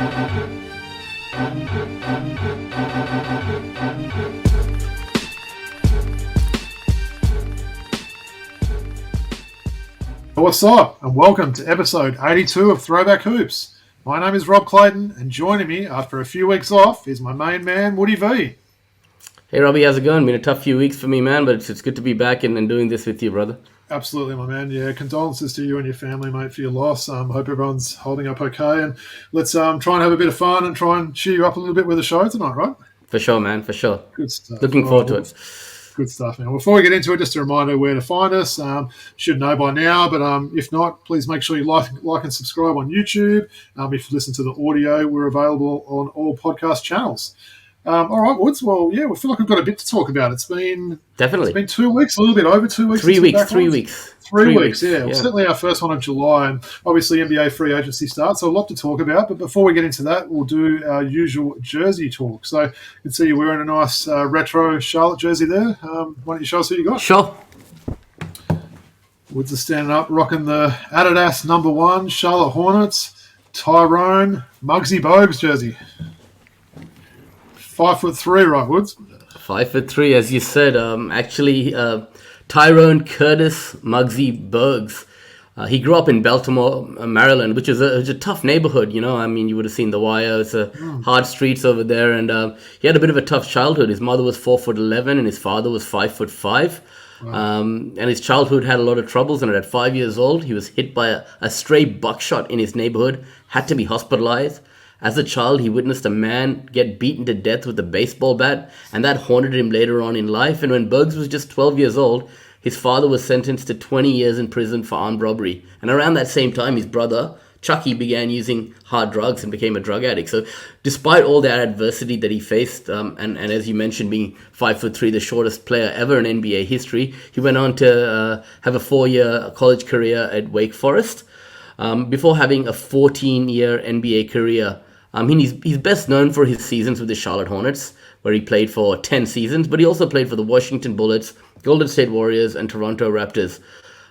What's up, and welcome to episode 82 of Throwback Hoops. My name is Rob Clayton, and joining me after a few weeks off is my main man, Woody V. Hey Robbie, how's it going? Been a tough few weeks for me, man, but it's good to be back and doing this with you, brother. Absolutely, my man. Yeah, condolences to you and your family, mate, for your loss. Hope everyone's holding up okay, and let's try and have a bit of fun and try and cheer you up a little bit with the show tonight, right? For sure, man, for sure. Good stuff. Looking forward to it. Good stuff, man. Before we get into it, just a reminder where to find us. Should know by now, but if not, please make sure you like and subscribe on YouTube. If you listen to the audio, we're available on all podcast channels. All right, Woods. Well, yeah, we feel like we've got a bit to talk about. It's been 2 weeks, a little bit over 2 weeks. 3 weeks. 3 weeks. 3 weeks, yeah. Well, certainly our first one of July, and obviously NBA free agency starts, so a lot to talk about. But before we get into that, we'll do our usual jersey talk. So you can see you're wearing a nice retro Charlotte jersey there. Why don't you show us who you got? Sure. Woods is standing up, rocking the Adidas #1 Charlotte Hornets Tyrone Muggsy Bogues jersey. 5'3", right, Woods? 5'3", as you said. Tyrone Curtis Muggsy Bogues. He grew up in Baltimore, Maryland, which is a tough neighborhood, you know. I mean, you would have seen the wire. It's hard streets over there, and he had a bit of a tough childhood. His mother was 4'11", and his father was 5'5". Wow. And his childhood had a lot of troubles, and at 5 years old, he was hit by a stray buckshot in his neighborhood, had to be hospitalized. As a child, he witnessed a man get beaten to death with a baseball bat, and that haunted him later on in life. And when Bogues was just 12 years old, his father was sentenced to 20 years in prison for armed robbery. And around that same time, his brother, Chucky, began using hard drugs and became a drug addict. So despite all that adversity that he faced, and as you mentioned, being 5'3", the shortest player ever in NBA history, he went on to have a 4-year college career at Wake Forest, before having a 14-year NBA career. He's best known for his seasons with the Charlotte Hornets, where he played for 10 seasons, but he also played for the Washington Bullets, Golden State Warriors, and Toronto Raptors.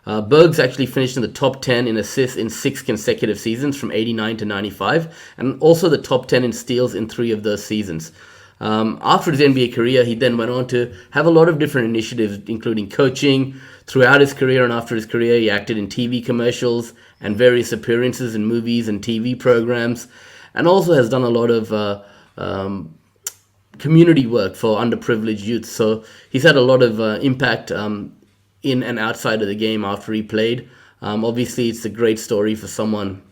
Bogues actually finished in the top 10 in assists in 6 consecutive seasons from 89 to 95, and also the top 10 in steals in 3 of those seasons. After his NBA career, he then went on to have a lot of different initiatives, including coaching. Throughout his career and after his career, he acted in TV commercials and various appearances in movies and TV programs, and also has done a lot of community work for underprivileged youth. So he's had a lot of impact in and outside of the game after he played. Obviously, it's a great story for someone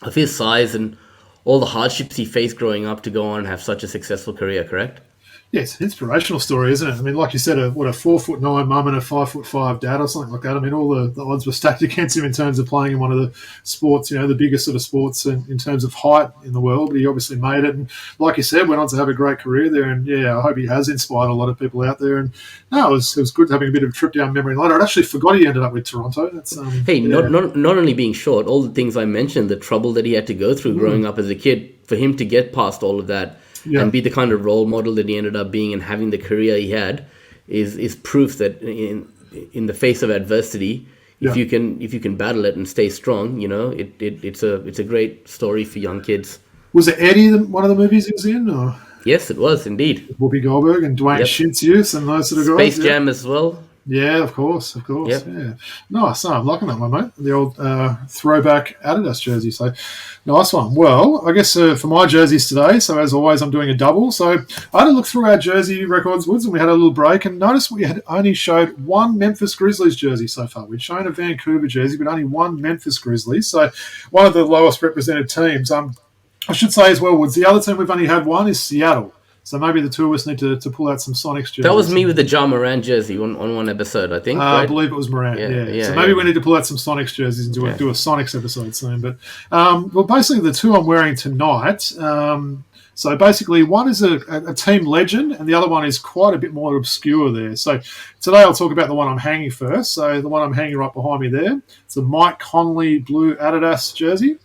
of his size and all the hardships he faced growing up to go on and have such a successful career, correct? Yeah, it's an inspirational story, isn't it? I mean, like you said, a 4'9" mum and a 5'5" dad or something like that. I mean, all the odds were stacked against him in terms of playing in one of the sports, you know, the biggest sort of sports in terms of height in the world. But he obviously made it. And like you said, went on to have a great career there. And yeah, I hope he has inspired a lot of people out there. And no, it was good having a bit of a trip down memory lane. I actually forgot he ended up with Toronto. That's not only being short, all the things I mentioned, the trouble that he had to go through growing up as a kid, for him to get past all of that, and be the kind of role model that he ended up being and having the career he had is proof that in the face of adversity, if you can battle it and stay strong, you know, it's a great story for young kids. Was it Eddie, one of the movies he was in? Or? Yes, it was indeed. Whoopi Goldberg and Dwayne Shintsius and those sort of guys. Space Jam as well. Yeah, of course. Yep. Yeah, nice. No, I'm liking that one, mate. The old throwback Adidas jersey. So, nice one. Well, I guess for my jerseys today, so as always, I'm doing a double. So, I had a look through our jersey records, Woods, and we had a little break, and noticed we had only showed one Memphis Grizzlies jersey so far. We'd shown a Vancouver jersey, but only one Memphis Grizzlies. So, one of the lowest represented teams. I should say as well, Woods, the other team we've only had one is Seattle. So maybe the two of us need to pull out some Sonics jerseys. That was me with the Ja Morant jersey on one episode, I think. Right? I believe it was Morant, yeah. So maybe we need to pull out some Sonics jerseys and do a Sonics episode soon. But well, basically the two I'm wearing tonight. So basically one is a team legend and the other one is quite a bit more obscure there. So today I'll talk about the one I'm hanging first. So the one I'm hanging right behind me there. It's a Mike Conley blue Adidas jersey.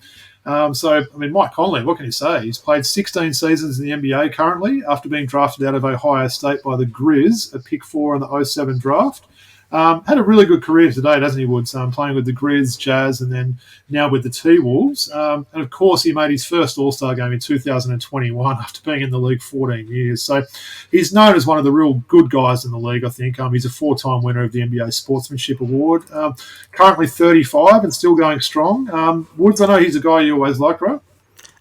Mike Conley, what can you say? He's played 16 seasons in the NBA currently after being drafted out of Ohio State by the Grizz at pick 4 in the 07 draft. Had a really good career today, doesn't he, Woods? Playing with the Grizz, Jazz, and then now with the T-Wolves. And, of course, he made his first All-Star game in 2021 after being in the league 14 years. So he's known as one of the real good guys in the league, I think. He's a 4-time winner of the NBA Sportsmanship Award. Currently 35 and still going strong. Woods, I know he's a guy you always liked, right?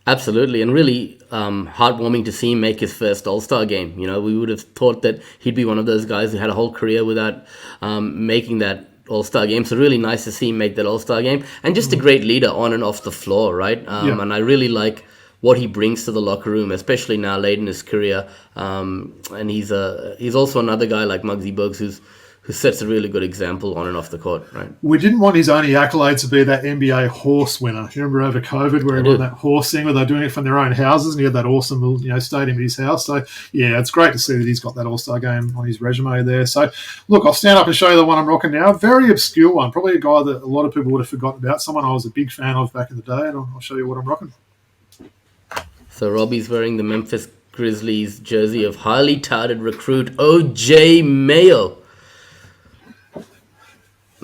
Absolutely, and really heartwarming to see him make his first All-Star game. You know, we would have thought that he'd be one of those guys who had a whole career without making that All-Star game. So really nice to see him make that All-Star game, and just a great leader on and off the floor, right? And I really like what he brings to the locker room, especially now late in his career. And he's also another guy like Muggsy Bogues who sets a really good example on and off the court, right? We didn't want his only accolade to be that NBA horse winner. You remember over COVID where he won that horse thing where they're doing it from their own houses, and he had that awesome stadium at his house. So, yeah, it's great to see that he's got that All-Star game on his resume there. So, look, I'll stand up and show you the one I'm rocking now. Very obscure one. Probably a guy that a lot of people would have forgotten about. Someone I was a big fan of back in the day, and I'll show you what I'm rocking. So Robbie's wearing the Memphis Grizzlies jersey of highly touted recruit OJ Mayo.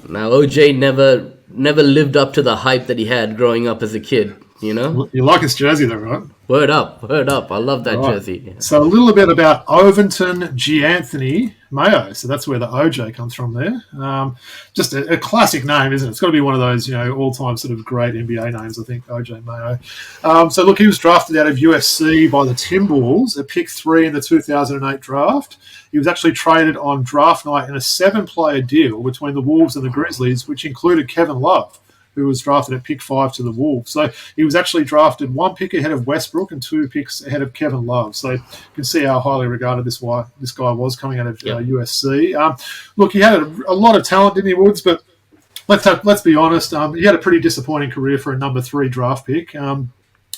Now, OJ never lived up to the hype that he had growing up as a kid, you know? You like his jersey though, right? Word up. I love that jersey. Yeah. So a little bit about Overton Gianthony Mayo. So that's where the OJ comes from there. Just a classic name, isn't it? It's got to be one of those, all-time sort of great NBA names, I think, OJ Mayo. So look, he was drafted out of USC by the Timberwolves at pick 3 in the 2008 draft. He was actually traded on draft night in a 7-player deal between the Wolves and the Grizzlies, which included Kevin Love, who was drafted at pick 5 to the Wolves. So he was actually drafted 1 pick ahead of Westbrook and 2 picks ahead of Kevin Love. So you can see how highly regarded this guy was coming out of USC. Look, he had a lot of talent, didn't he, Woods? But let's be honest. He had a pretty disappointing career for a number 3 draft pick.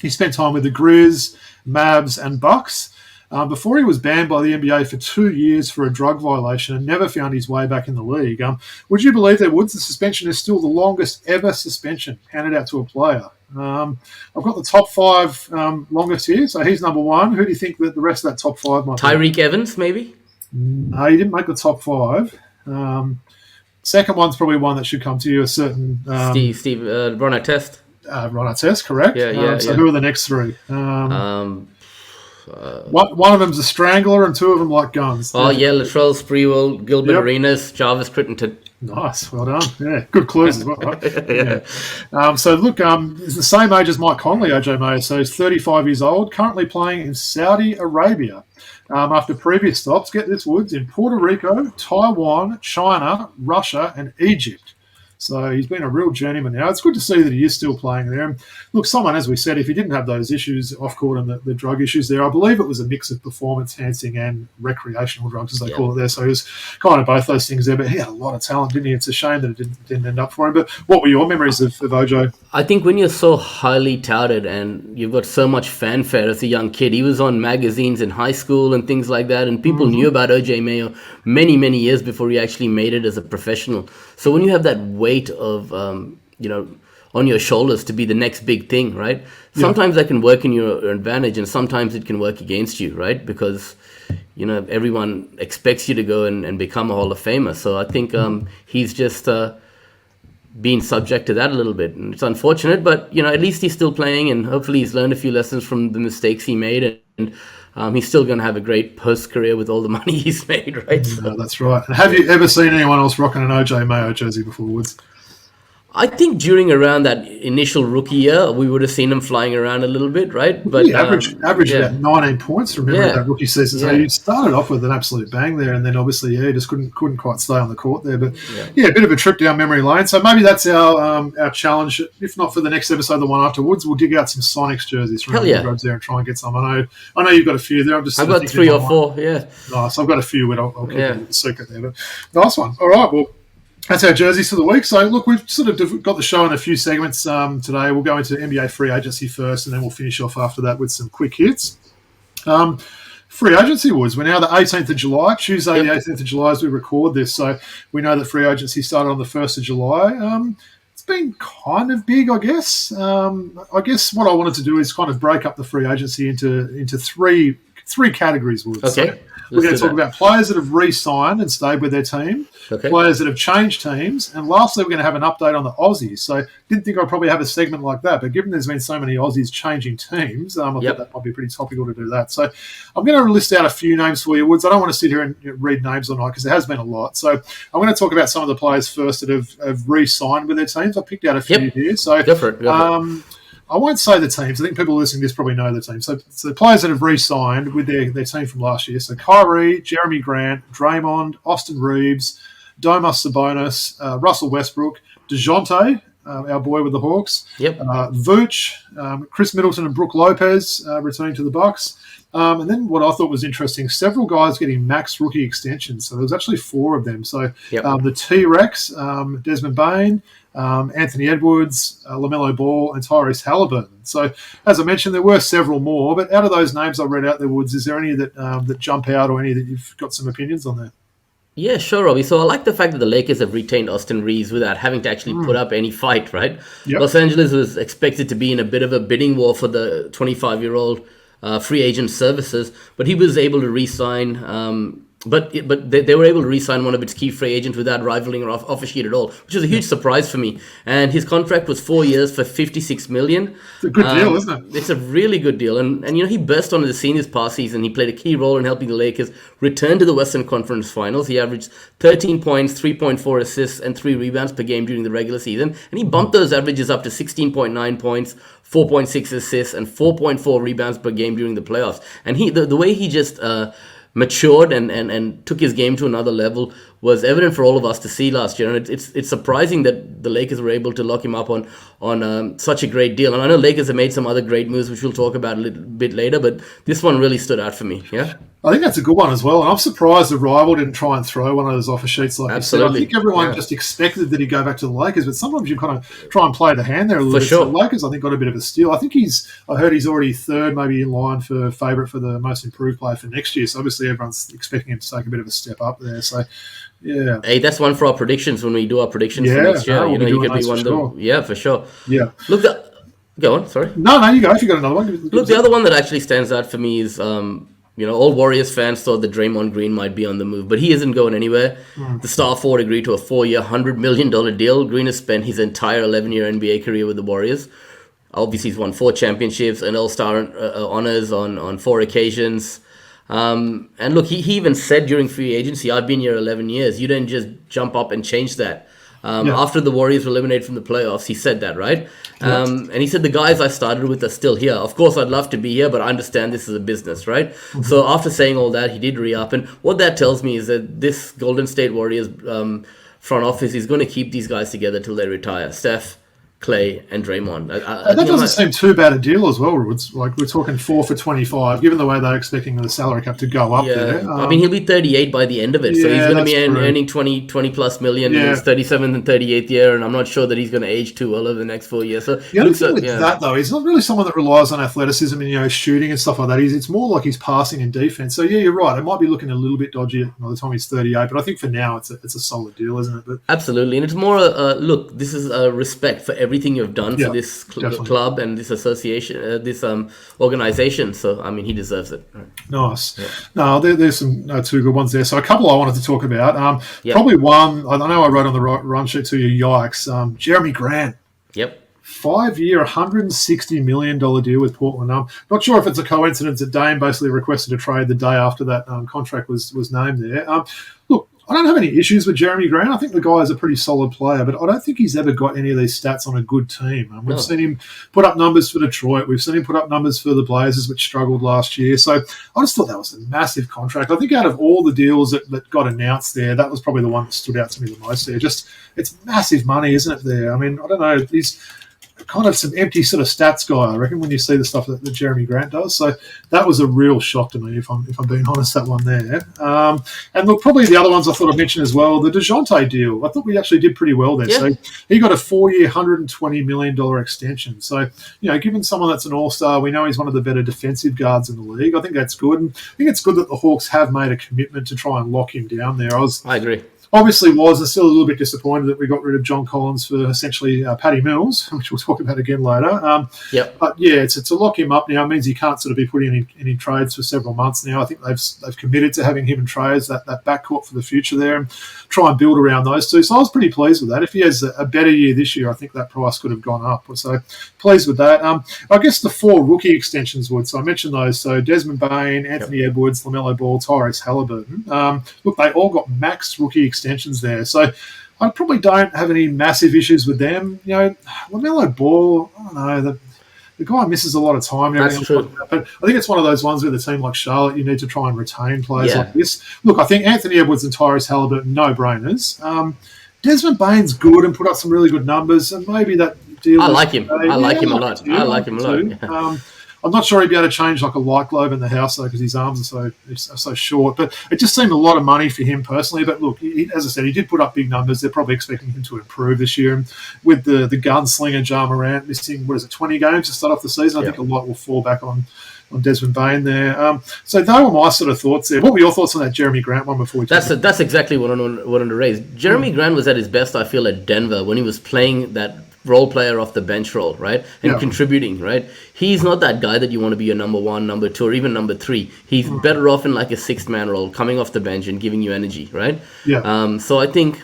He spent time with the Grizz, Mavs, and Bucks. Before he was banned by the NBA for 2 years for a drug violation and never found his way back in the league. Would you believe that, Woods, the suspension is still the longest ever suspension handed out to a player? I've got the top 5 longest here, so he's number 1. Who do you think that the rest of that top 5 might be? Tyreek Evans, maybe? No, he didn't make the top 5. Second one's probably one that should come to you, a certain... Steve Ron Artest. Ron Artest, correct. So who are the next 3? One of them's a strangler and 2 of them like guns. Latrell Sprewell, Gilbert Arenas, Jarvis Crittenton. Nice, well done. Yeah, good clues as well, right? So look, he's the same age as Mike Conley, OJ Mayo. So he's 35 years old, currently playing in Saudi Arabia. After previous stops, get this, Woods, in Puerto Rico, Taiwan, China, Russia, and Egypt. So he's been a real journeyman now. It's good to see that he is still playing there. And look, someone, as we said, if he didn't have those issues off-court and the drug issues there, I believe it was a mix of performance-enhancing and recreational drugs, as they call it there. So he was kind of both those things there. But he had a lot of talent, didn't he? It's a shame that it didn't end up for him. But what were your memories of OJ? I think when you're so highly touted and you've got so much fanfare as a young kid, he was on magazines in high school and things like that, and people knew about OJ Mayo many, many years before he actually made it as a professional. So when you have that weight of, on your shoulders to be the next big thing, right? Sometimes that can work in your advantage, and sometimes it can work against you, right? Because, everyone expects you to go and become a Hall of Famer. So I think he's just being subject to that a little bit. And it's unfortunate, but, at least he's still playing, and hopefully he's learned a few lessons from the mistakes he made, and he's still going to have a great post-career with all the money he's made, right? No, that's right. And have you ever seen anyone else rocking an OJ Mayo jersey before, Woods? I think during around that initial rookie year, we would have seen him flying around a little bit, right? But average about 19 points from that rookie season. So he started off with an absolute bang there, and then obviously, he just couldn't quite stay on the court there. But a bit of a trip down memory lane. So maybe that's our challenge. If not for the next episode, the one afterwards, we'll dig out some Sonics jerseys from the roads there and try and get some. I know you've got a few there. I've got 3 or 4. Yeah, nice. I've got a few, but I'll keep it a secret there. But nice one. All right, well. That's our jerseys for the week. So, look, we've sort of got the show in a few segments today. We'll go into NBA free agency first, and then we'll finish off after that with some quick hits. Free agency was. We're now the 18th of July, Tuesday the 18th of July as we record this. So we know that free agency started on the 1st of July. It's been kind of big, I guess. I guess what I wanted to do is kind of break up the free agency into three categories. Okay. So We're Let's going do to talk that. about players that have re-signed and stayed with their team, Okay. players that have changed teams, and lastly, we're going to have an update on the Aussies. So didn't think I'd probably have a segment like that, but given there's been so many Aussies changing teams, I thought that might be pretty topical to do that. So I'm going to list out a few names for you, Woods. I don't want to sit here and read names all night because there has been a lot. So I'm going to talk about some of the players first that have re-signed with their teams. I picked out a few here. So Go for it. I won't say the teams. I think people listening to this probably know the team. So the players that have re-signed with their team from last year. So Kyrie, Jeremy Grant, Draymond, Austin Reeves, Domas Sabonis, Russell Westbrook, DeJounte, our boy with the Hawks, Vooch, Chris Middleton and Brook Lopez returning to the Bucks. And then what I thought was interesting, several guys getting max rookie extensions. So there was actually 4 of them. So the T-Rex, Desmond Bain, Anthony Edwards, LaMelo Ball, and Tyrese Halliburton. So, as I mentioned, there were several more, but out of those names I read out there, Woods, is there any that jump out or any that you've got some opinions on there? Yeah, sure, Robbie. So I like the fact that the Lakers have retained Austin Reeves without having to actually put up any fight, right? Yep. Los Angeles was expected to be in a bit of a bidding war for the 25-year-old free agent services, but he was able to re-sign. But they were able to re-sign one of its key free agents without rivaling or offer sheet at all, which was a huge surprise for me. And his contract was 4 years for $56 million. It's a good deal, isn't it? It's a really good deal. And he burst onto the scene this past season. He played a key role in helping the Lakers return to the Western Conference Finals. He averaged 13 points, 3.4 assists, and 3 rebounds per game during the regular season. And he bumped those averages up to 16.9 points, 4.6 assists, and 4.4 rebounds per game during the playoffs. And the way he just matured and took his game to another level was evident for all of us to see last year, and it's surprising that the Lakers were able to lock him up on such a great deal. And I know Lakers have made some other great moves, which we'll talk about a little bit later, but this one really stood out for me. Yeah, I think that's a good one as well, and I'm surprised the rival didn't try and throw one of those offer sheets like Absolutely. you said. I think everyone just expected that he'd go back to the Lakers, but sometimes you kind of try and play the hand there a little bit. Sure. So the Lakers, I think, got a bit of a steal. I think I heard he's already third, maybe in line for favourite for the most improved player for next year. So obviously everyone's expecting him to take a bit of a step up there. So yeah. Hey, that's one for our predictions when we do our predictions for next year. We'll he could be one of them. Yeah, for sure. Yeah. Look, go on. Sorry. No, you go. If you got another one. Look, the other one that actually stands out for me is, all Warriors fans thought that Draymond Green might be on the move, but he isn't going anywhere. The star forward agreed to a 4-year, $100 million deal. Green has spent his entire 11-year NBA career with the Warriors. Obviously, he's won 4 championships and All-Star honors on 4 occasions. And look, he even said during free agency, I've been here 11 years. You didn't just jump up and change that. After the Warriors were eliminated from the playoffs, he said that, right? And he said, the guys I started with are still here. Of course, I'd love to be here, but I understand this is a business, right? Mm-hmm. So after saying all that, he did re-up. And what that tells me is that this Golden State Warriors front office is going to keep these guys together till they retire. Steph, Clay, and Draymond. That doesn't seem too bad a deal as well, Woods. Like, we're talking 4 for 25, given the way they're expecting the salary cap to go up there. I mean, he'll be 38 by the end of it, so he's going to be earning 20 plus million in his 37th and 38th year, and I'm not sure that he's going to age too well over the next 4 years. So the other thing with that, though, he's not really someone that relies on athleticism and shooting and stuff like that. It's more like he's passing and defense. So yeah, you're right. It might be looking a little bit dodgy by the time he's 38, but I think for now it's a solid deal, isn't it? But absolutely, and it's more look. This is a respect for everything you've done for this club and this association, this organization. So I mean, he deserves it. Nice. Yeah. No, there's some 2 good ones there. So a couple I wanted to talk about. Probably one. I know I wrote on the run sheet to you. Yikes. Jeremy Grant. Yep. 5-year, $160 million deal with Portland. Not sure if it's a coincidence that Dame basically requested a trade the day after that contract was named there. Look, I don't have any issues with Jeremy Grant. I think the guy is a pretty solid player, but I don't think he's ever got any of these stats on a good team. We've seen him put up numbers for Detroit. We've seen him put up numbers for the Blazers, which struggled last year. So I just thought that was a massive contract. I think out of all the deals that got announced there, that was probably the one that stood out to me the most there. It's massive money, isn't it, there? I mean, I don't know. He's kind of some empty sort of stats guy, I reckon, when you see the stuff that Jeremy Grant does. So that was a real shock to me, if I'm being honest, that one there. And look, probably the other ones I thought I'd mention as well, the DeJounte deal. I thought we actually did pretty well there. Yeah. So he got a 4-year, $120 million extension. So, given someone that's an all-star, we know he's one of the better defensive guards in the league. I think that's good. And I think it's good that the Hawks have made a commitment to try and lock him down there. I agree. obviously was and still a little bit disappointed that we got rid of John Collins for essentially Paddy Mills, which we'll talk about again later. But yeah, it's to lock him up now. It means he can't sort of be putting any trades for several months now. I think they've committed to having him in trades, that backcourt for the future there, and try and build around those two. So I was pretty pleased with that. If he has a better year this year, I think that price could have gone up. So pleased with that. I guess the 4 rookie extensions would. So I mentioned those. So Desmond Bain, Anthony Edwards, LaMelo Ball, Tyrese Halliburton. Look, they all got max rookie extensions there. So I probably don't have any massive issues with them. LaMelo Ball, I don't know, the guy misses a lot of time. And That's true. like that. But I think it's one of those ones with a team like Charlotte, you need to try and retain players like this. Look, I think Anthony Edwards and Tyrese Halliburton, no-brainers. Desmond Bain's good and put up some really good numbers, and maybe that deal. I like him. I like him a lot. I like him a lot. I'm not sure he'd be able to change like a light globe in the house though, because his arms are so short. But it just seemed a lot of money for him personally. But look, as I said, he did put up big numbers. They're probably expecting him to improve this year. And with the gunslinger Ja Morant missing 20 games to start off the season, I think a lot will fall back on Desmond Bain there. So they were my sort of thoughts there. What were your thoughts on that Jeremy Grant one before we? That's exactly what I wanted to raise. Jeremy Grant was at his best, I feel, at Denver when he was playing that role player off the bench role, right? And contributing, right? He's not that guy that you want to be your number 1, number 2, or even number 3. He's better off in like a 6-man role, coming off the bench and giving you energy, right? So I think,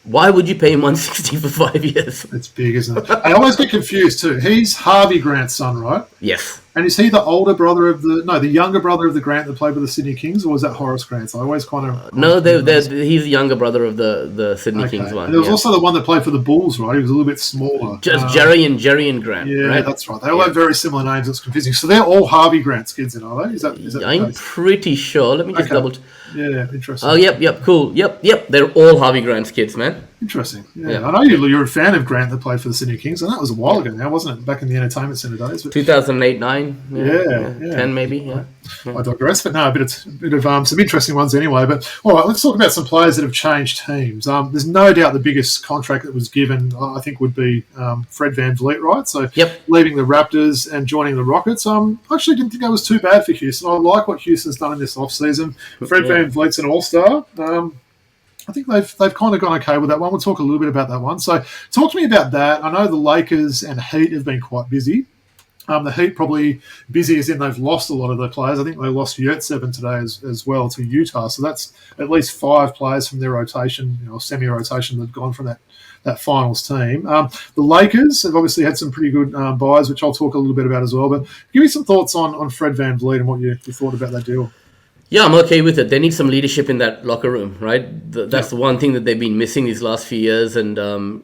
why would you pay him 160 for 5 years? It's big, isn't it? I always get confused too. He's Harvey Grant's son, right? Yes. And is he the older brother of the younger brother of the Grant that played with the Sydney Kings, or was that Horace Grant? So I always kind of... No, he's the younger brother of the Sydney Kings one. And there was also the one that played for the Bulls, right? He was a little bit smaller. Just Jerry and Grant, right? That's right. They all have very similar names. It's confusing. So they're all Harvey Grant's kids, then, are they? Is that I'm pretty sure. Let me just double... Yeah, interesting. Oh, yep, cool. Yep. They're all Harvey Grant's kids, man. Interesting. Yeah. I know you're a fan of Grant that played for the Sydney Kings, and that was a while ago now, wasn't it? Back in the Entertainment Centre days. But 2008-9. Yeah. 10 maybe, yeah. I digress, but no, a bit of some interesting ones anyway. But all right, let's talk about some players that have changed teams. There's no doubt the biggest contract that was given, I think, would be Fred VanVleet, right? So leaving the Raptors and joining the Rockets. I actually didn't think that was too bad for Houston. I like what Houston's done in this offseason. Fred VanVleet's an all-star. I think they've kind of gone okay with that one. We'll talk a little bit about that one. So talk to me about that. I know the Lakers and Heat have been quite busy. The Heat probably busy as in they've lost a lot of their players. I think they lost Yurtseven today as well to Utah. So that's at least 5 players from their rotation, semi-rotation that have gone from that finals team. The Lakers have obviously had some pretty good buys, which I'll talk a little bit about as well. But give me some thoughts on Fred VanVleet and what you thought about that deal. Yeah, I'm okay with it. They need some leadership in that locker room, right? That's the one thing that they've been missing these last few years. And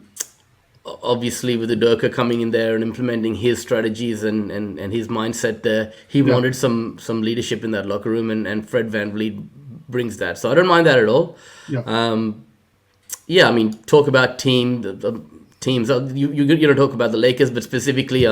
obviously with Udoka coming in there and implementing his strategies and his mindset there, he wanted some leadership in that locker room, and Fred VanVleet brings that. So I don't mind that at all. I mean, talk about teams. You're going to talk about the Lakers, but specifically...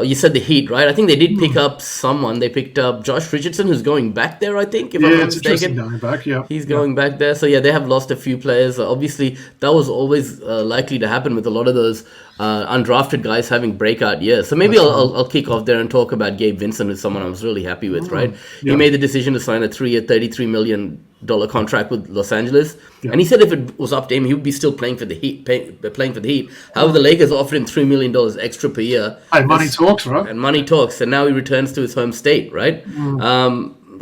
you said the Heat, right? I think they did pick up someone. They picked up Josh Richardson, who's going back there, I think, if I'm not mistaken. Going back, He's going back there. So, they have lost a few players. Obviously, that was always likely to happen with a lot of those undrafted guys having breakout years. So maybe I'll kick off there and talk about Gabe Vincent, who's someone I was really happy with, right? He made the decision to sign a 3-year, $33 million contract with Los Angeles, and he said if it was up to him, he would be still playing for the Heat. However, the Lakers offered him $3 million extra per year. Hey, money talks, right? And money talks, and now he returns to his home state, right?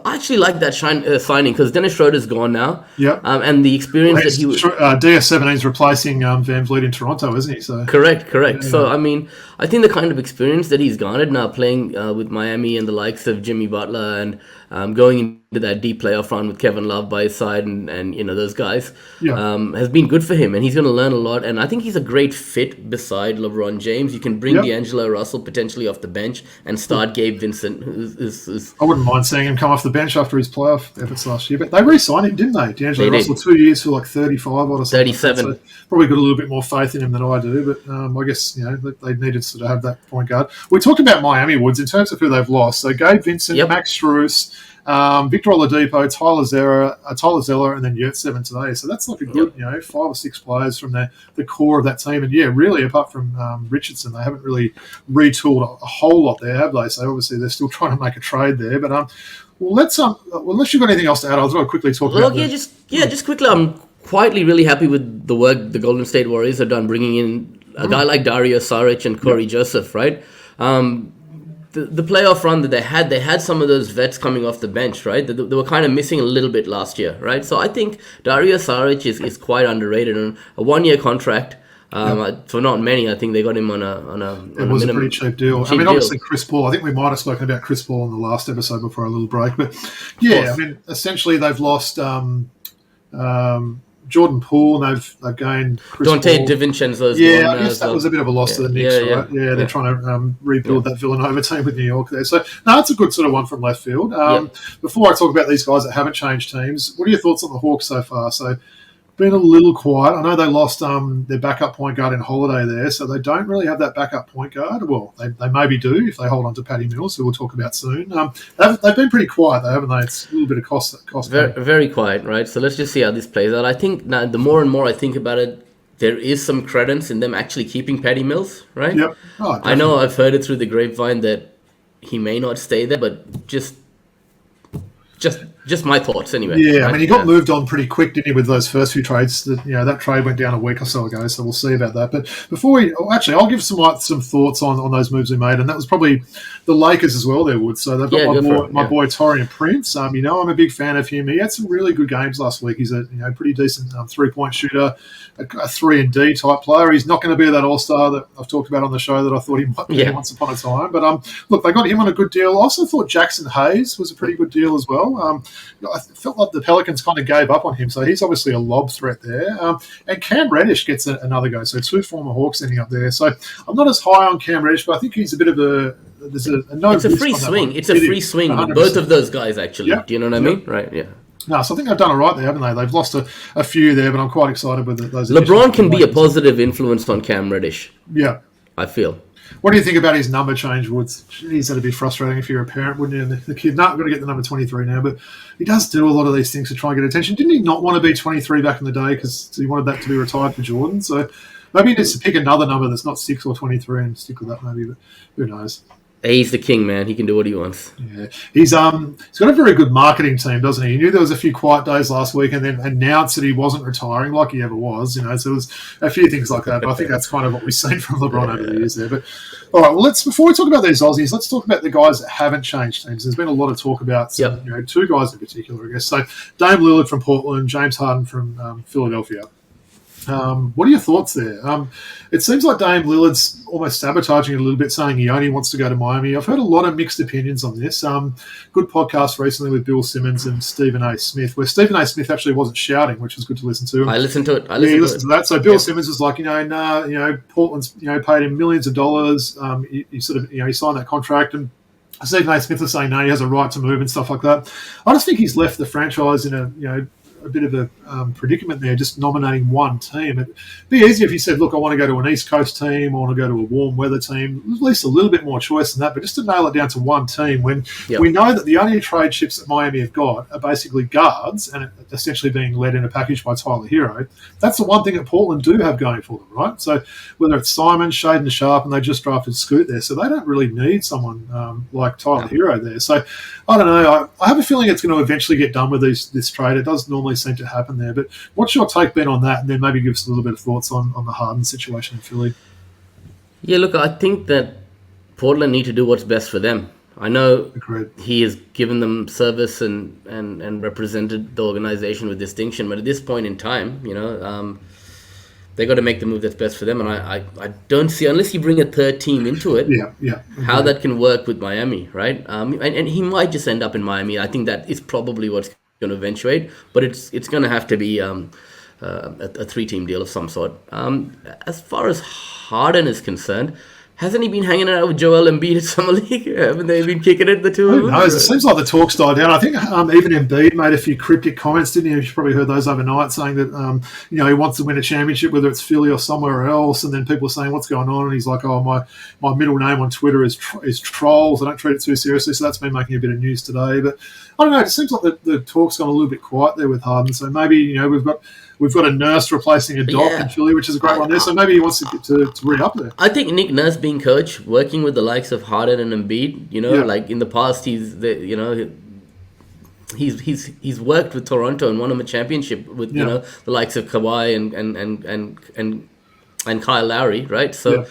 I actually like that signing because Dennis Schroeder's gone now. And the experience that he was... DS17 is replacing VanVleet in Toronto, isn't he? So Correct. Yeah. So, I mean, I think the kind of experience that he's garnered now playing with Miami and the likes of Jimmy Butler and going into that deep playoff run with Kevin Love by his side and those guys has been good for him. And he's going to learn a lot. And I think he's a great fit beside LeBron James. You can bring D'Angelo Russell potentially off the bench and start Gabe Vincent. Who's I wouldn't mind seeing him come off the bench after his playoff efforts last year. But they re-signed him, didn't they? D'Angelo Russell, 2 years for like 35 or something. 37. So probably got a little bit more faith in him than I do. But I guess, they needed to have that point guard. We talked about Miami Woods in terms of who they've lost. So Gabe Vincent, Max Strus, Victor Oladipo, Tyler Zeller, and then Yurtseven today. So that's like a good, 5 or 6 players from the core of that team. And really, apart from Richardson, they haven't really retooled a whole lot there, have they? So obviously they're still trying to make a trade there. But unless you've got anything else to add, I'll quickly talk about. Just quickly. I'm quietly really happy with the work the Golden State Warriors have done, bringing in a guy like Dario Saric and Corey Joseph, right? The playoff run that they had some of those vets coming off the bench, right? They were kind of missing a little bit last year, right? So I think Dario Saric is quite underrated on a 1-year contract. For not many, I think they got him on a it was a pretty cheap deal. I mean, obviously Chris Paul. I think we might have spoken about Chris Paul in the last episode before a little break, but yeah, I mean, essentially they've lost Jordan Poole, and they've gained Chris Dante Paul. DiVincenzo's Yeah, I guess that was a bit of a loss to the Knicks, right? Yeah, they're trying to rebuild that Villanova team with New York there. So, no, it's a good sort of one from left field. Before I talk about these guys that haven't changed teams, what are your thoughts on the Hawks so far? So, been a little quiet. I know they lost their backup point guard in Holiday there, so they don't really have that backup point guard. Well, they maybe do if they hold on to Patty Mills, who we'll talk about soon. They've been pretty quiet, though, haven't they? It's a little bit of cost. Very quiet, right? So let's just see how this plays out. I think now the more and more I think about it, there is some credence in them actually keeping Patty Mills, right? Yep. Oh, I know I've heard it through the grapevine that he may not stay there, but just my thoughts anyway. Yeah, right? I mean, he got moved on pretty quick, didn't he, with those first few trades? That trade went down a week or so ago, so we'll see about that. But before I'll give some thoughts on those moves we made, and that was probably the Lakers as well. There would so they've got my boy Taurean Prince. I'm a big fan of him. He had some really good games last week. He's a pretty decent 3-point shooter, a 3-and-D type player. He's not going to be that all-star that I've talked about on the show that I thought he might be once upon a time. But look, they got him on a good deal. I also thought Jackson Hayes was a pretty good deal as well. I felt like the Pelicans kind of gave up on him, so he's obviously a lob threat there. And Cam Reddish gets another go, so 2 former Hawks ending up there. So I'm not as high on Cam Reddish, but I think he's a bit of there's a no. It's a free swing. It's a free swing with both of those guys, actually. Yep. Do you know what I mean? Right? Yeah. No, so I think they've done all right there, haven't they? They've lost a few there, but I'm quite excited with those. LeBron can be a positive influence on Cam Reddish. Yeah, I feel. What do you think about his number change, Woods? Jeez, that'd be frustrating if you're a parent, wouldn't you? And the kid, got to get the number 23 now, but he does do a lot of these things to try and get attention. Didn't he not want to be 23 back in the day because he wanted that to be retired for Jordan? So maybe he needs to pick another number that's not 6 or 23 and stick with that maybe, but who knows? He's the king, man. He can do what he wants. Yeah, he's got a very good marketing team, doesn't he? He knew there was a few quiet days last week, and then announced that he wasn't retiring like he ever was. So there was a few things like that. But I think that's kind of what we've seen from LeBron over the years there. But all right, well, before we talk about these Aussies, let's talk about the guys that haven't changed teams. There's been a lot of talk about some, 2 guys in particular, I guess. So Dame Lillard from Portland, James Harden from Philadelphia. What are your thoughts there? It seems like Dame Lillard's almost sabotaging it a little bit, saying he only wants to go to Miami. I've heard a lot of mixed opinions on this. Good podcast recently with Bill Simmons and Stephen A. Smith, where Stephen A. Smith actually wasn't shouting, which was good to listen to. I listened to it. He listened to that. So Bill Simmons was like, Portland's paid him millions of dollars. He sort of he signed that contract, and Stephen A. Smith was saying no, he has a right to move and stuff like that. I just think he's left the franchise in a bit of a predicament there, just nominating one team. It'd be easier if you said, look, I want to go to an East Coast team, I want to go to a warm weather team, at least a little bit more choice than that, but just to nail it down to one team when we know that the only trade chips that Miami have got are basically guards and essentially being led in a package by Tyler Hero. That's the one thing that Portland do have going for them, right? So whether it's Simon, Shaden Sharp, and they just drafted Scoot there, so they don't really need someone like Tyler Hero there. So I don't know. I have a feeling it's going to eventually get done with this trade. It does normally seem to happen there. But what's your take, Ben, on that? And then maybe give us a little bit of thoughts on the Harden situation in Philly. Yeah, look, I think that Portland need to do what's best for them. I know he has given them service and represented the organization with distinction, but at this point in time, they got to make the move that's best for them. And I don't see, unless you bring a third team into it, how that can work with Miami, right? And he might just end up in Miami. I think that is probably what's going to eventuate, but it's going to have to be a 3-team deal of some sort. As far as Harden is concerned, hasn't he been hanging out with Joel Embiid at Summer League? Haven't they been kicking it, the two of them? Who knows? It seems like the talk's died down. I think even Embiid made a few cryptic comments, didn't he? You've probably heard those overnight, saying that he wants to win a championship, whether it's Philly or somewhere else. And then people are saying, "What's going on?" And he's like, "Oh, my middle name on Twitter is Trolls. I don't treat it too seriously." So that's been making a bit of news today. But I don't know. It seems like the talk's gone a little bit quiet there with Harden. So maybe we've got a Nurse replacing a Doc in Philly, which is a great one there. So maybe he wants to get to re-up there. I think Nick Nurse being coach, working with the likes of Harden and Embiid, like in the past, he's worked with Toronto and won him a championship with Yeah. the likes of Kawhi and Kyle Lowry, right? Yeah. So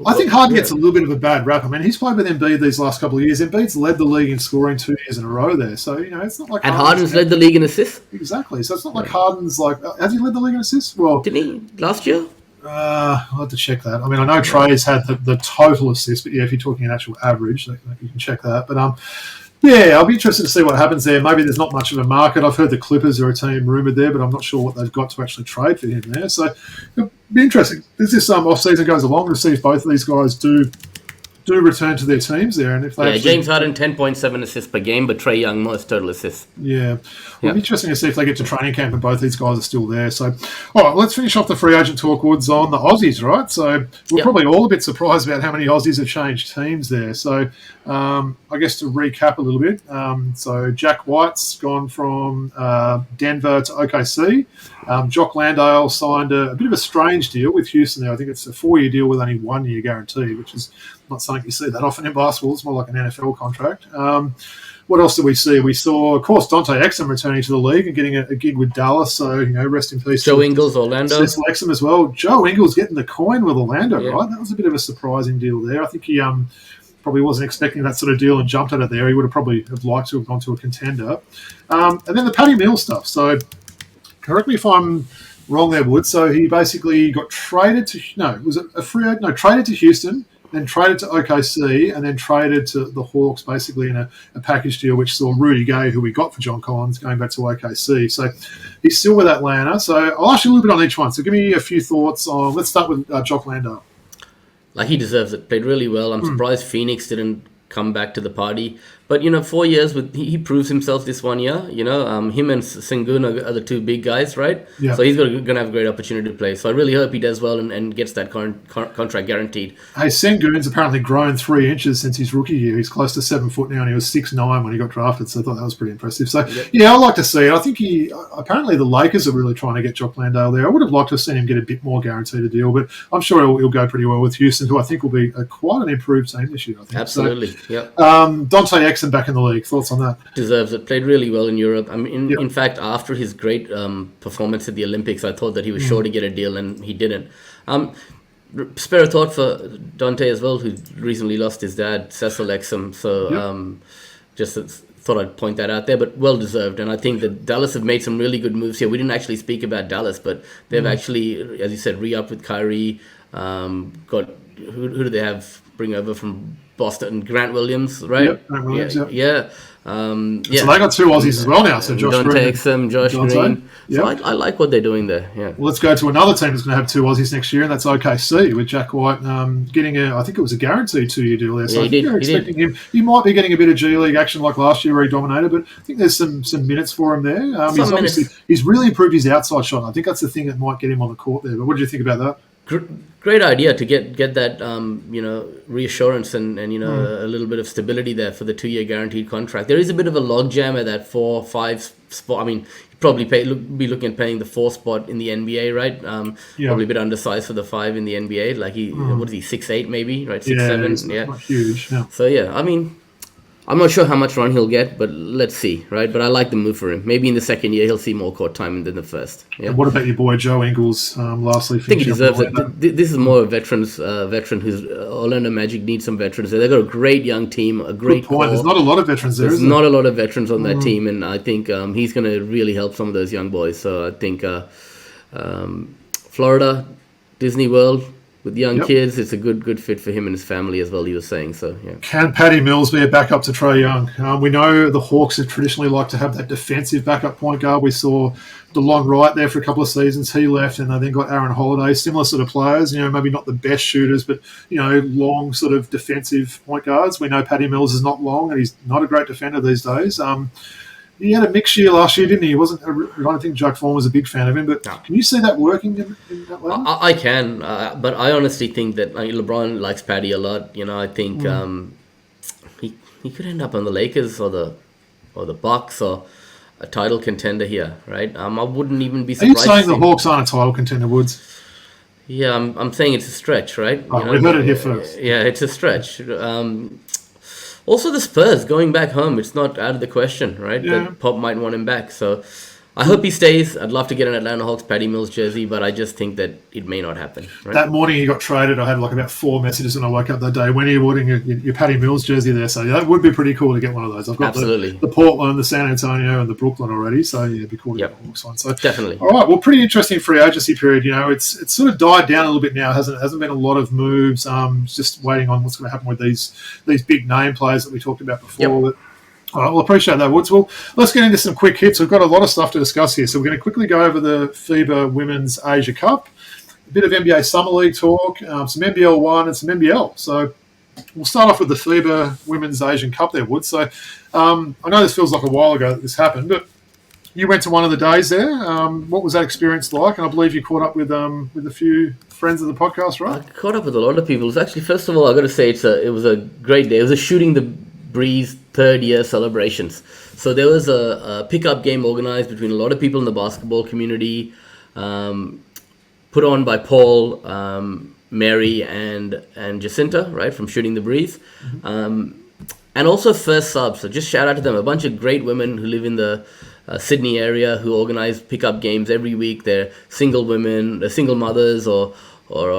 I think Harden yeah. gets a little bit of a bad rap. I mean, he's played with Embiid these last couple of years. Embiid's led the league in scoring 2 years in a row there. So, it's not like And Harden's led the league in assists. Exactly. So it's not like Harden's like, has he led the league in assists? Well, Didn't he last year? I'll have to check that. I mean, I know Trey's had the total assists, but yeah, if you're talking an actual average, you can check that. But yeah, I'll be interested to see what happens there. Maybe there's not much of a market. I've heard the Clippers are a team rumoured there, but I'm not sure what they've got to actually trade for him there. So it'll be interesting as this off-season goes along to see if both of these guys do return to their teams there. And if they James Harden 10.7 assists per game, but Trae Young most total assists. Yeah. It'll be interesting to see if they get to training camp and both these guys are still there. So, all right, let's finish off the free agent talk, Woods, on the Aussies, right? So we're probably all a bit surprised about how many Aussies have changed teams there. So I guess to recap a little bit, so Jack White's gone from Denver to OKC. Jock Landale signed a bit of a strange deal with Houston there. I think it's a 4-year deal with only 1 year guarantee, which is not something you see that often in basketball. It's more like an NFL contract. What else did we see? We saw, of course, Dante Exum returning to the league and getting a gig with Dallas. So, rest in peace. Joe Ingles, Orlando. Exum as well. Joe Ingles getting the coin with Orlando, right? That was a bit of a surprising deal there. I think he probably wasn't expecting that sort of deal and jumped at it there. He would have probably liked to have gone to a contender. And then the Patty Mills stuff. So, correct me if I'm wrong there, Wood. So he basically got traded to traded to Houston, then traded to OKC, and then traded to the Hawks basically in a package deal which saw Rudy Gay, who we got for John Collins, going back to OKC. So he's still with Atlanta. So I'll ask you a little bit on each one. So give me a few thoughts on. Let's start with Jock Landale. Like, he deserves it. Played really well. I'm surprised Phoenix didn't come back to the party. But 4 years he proves himself this 1 year. Him and Sengun are the two big guys, right? Yeah. So he's going to have a great opportunity to play. So I really hope he does well and gets that contract guaranteed. Hey, Sengun's apparently grown 3 inches since his rookie year. He's close to 7 foot now, and he was 6'9" when he got drafted. So I thought that was pretty impressive. So yeah, I'd like to see it. I think apparently the Lakers are really trying to get Jock Landale there. I would have liked to have seen him get a bit more guaranteed a deal, but I'm sure he'll go pretty well with Houston, who I think will be quite an improved team this year. I think Absolutely. So, yep. Dante Exum back in the league. Thoughts on that? Deserves it. Played really well in Europe. I mean, in fact, after his great performance at the Olympics, I thought that he was sure to get a deal, and he didn't. Spare a thought for Dante as well, who recently lost his dad, Cecil Exum. So just thought I'd point that out there, but well deserved. And I think that Dallas have made some really good moves here. We didn't actually speak about Dallas, but they've actually, as you said, re-upped with Kyrie. Got who do they have bring over from Boston? Grant Williams, right? Yep, Grant Williams, yeah. So they got 2 Aussies as well now. So Josh Dante Green, Exum, Josh Green. So I like what they're doing there. Yeah. Well, let's go to another team that's going to have 2 Aussies next year, and that's OKC with Jack White getting I think it was a guaranteed 2-year deal there. So I think you're expecting him. He might be getting a bit of G League action like last year where he dominated, but I think there's some minutes for him there. He's really improved his outside shot. I think that's the thing that might get him on the court there. But what do you think about that? Great idea to get that reassurance and a little bit of stability there for the 2-year guaranteed contract. There is a bit of a logjam at that 4-5 spot. I mean, you'd probably be looking at paying the 4 spot in the NBA, right? Probably a bit undersized for the 5 in the NBA. Like what is he, 6'8" maybe, right? 6'7". Yeah, not huge. Yeah. So I mean, I'm not sure how much run he'll get, but let's see, right? But I like the move for him. Maybe in the second year he'll see more court time than the first. Yeah. And what about your boy Joe Ingles? Lastly, I think he deserves it. This is more a veteran who's Orlando Magic needs some veterans. They've got a great young team, a great core. There's not a lot of veterans there. There's not a lot of veterans on that team, and I think he's going to really help some of those young boys. So I think Florida, Disney World. With young kids, it's a good fit for him and his family as well, he was saying. So, yeah. Can Patty Mills be a backup to Trae Young? We know the Hawks have traditionally liked to have that defensive backup point guard. We saw DeLon Wright there for a couple of seasons. He left, and they then got Aaron Holiday. Similar sort of players, maybe not the best shooters, but, long sort of defensive point guards. We know Patty Mills is not long, and he's not a great defender these days. He had a mixed year last year, didn't he? I don't think Jack Vaughn was a big fan of him, but can you see that working in that way? I can, but I honestly think that LeBron likes Patty a lot. I think he could end up on the Lakers or the Bucks or a title contender here, right? I wouldn't even be surprised. Are you saying the Hawks aren't a title contender, Woods? Yeah, I'm saying it's a stretch, right? We heard it here first. Yeah, it's a stretch. Also, the Spurs going back home, it's not out of the question, right? Yeah. That Pop might want him back. So I hope he stays. I'd love to get an Atlanta Hawks Patty Mills jersey, but I just think that it may not happen. Right? That morning he got traded, I had like about 4 messages when I woke up that day. When are you ordering your Patty Mills jersey there? So that would be pretty cool to get one of those. I've got the Portland, the San Antonio, and the Brooklyn already. So yeah, it'd be cool to get the Hawks one. So definitely. All right, well, pretty interesting free agency period. You know, it's sort of died down a little bit now. Hasn't been a lot of moves. Just waiting on what's going to happen with these big name players that we talked about before. Yep. All right, well, appreciate that, Woods. Well, let's get into some quick hits. We've got a lot of stuff to discuss here. So we're going to quickly go over the FIBA Women's Asia Cup, a bit of NBA Summer League talk, some NBL1 and some NBL. So we'll start off with the FIBA Women's Asian Cup there, Woods. So I know this feels like a while ago that this happened, but you went to one of the days there. What was that experience like? And I believe you caught up with a few friends of the podcast, right? I caught up with a lot of people. It was actually, first of all, I got to say it was a great day. It was a Shooting the Breeze third year celebrations. So there was a pickup game organized between a lot of people in the basketball community, put on by Paul, Mary, and Jacinta, right, from Shooting the Breeze. Mm-hmm. And also First Sub. So just shout out to them. A bunch of great women who live in the Sydney area who organize pickup games every week. They're single women, they're single mothers or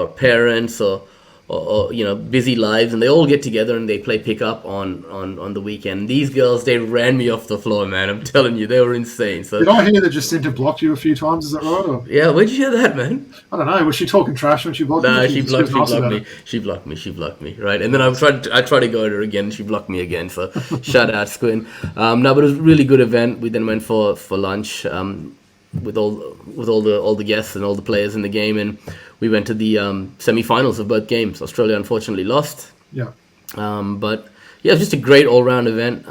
parents or busy lives, and they all get together and they play pickup on the weekend. These girls, they ran me off the floor, man. I'm telling you, they were insane. So did I hear that Jacinta blocked you a few times? Is that right? Or? Yeah, where'd you hear that, man? I don't know. Was she talking trash when she blocked you? No, she blocked me. Right, and then I tried to go at her again. She blocked me again. So shout out, Squin. No, but it was a really good event. We then went for lunch. With all the guests and all the players in the game, and we went to the semi-finals of both games. Australia unfortunately lost. Yeah. But yeah, it was just a great all-round event.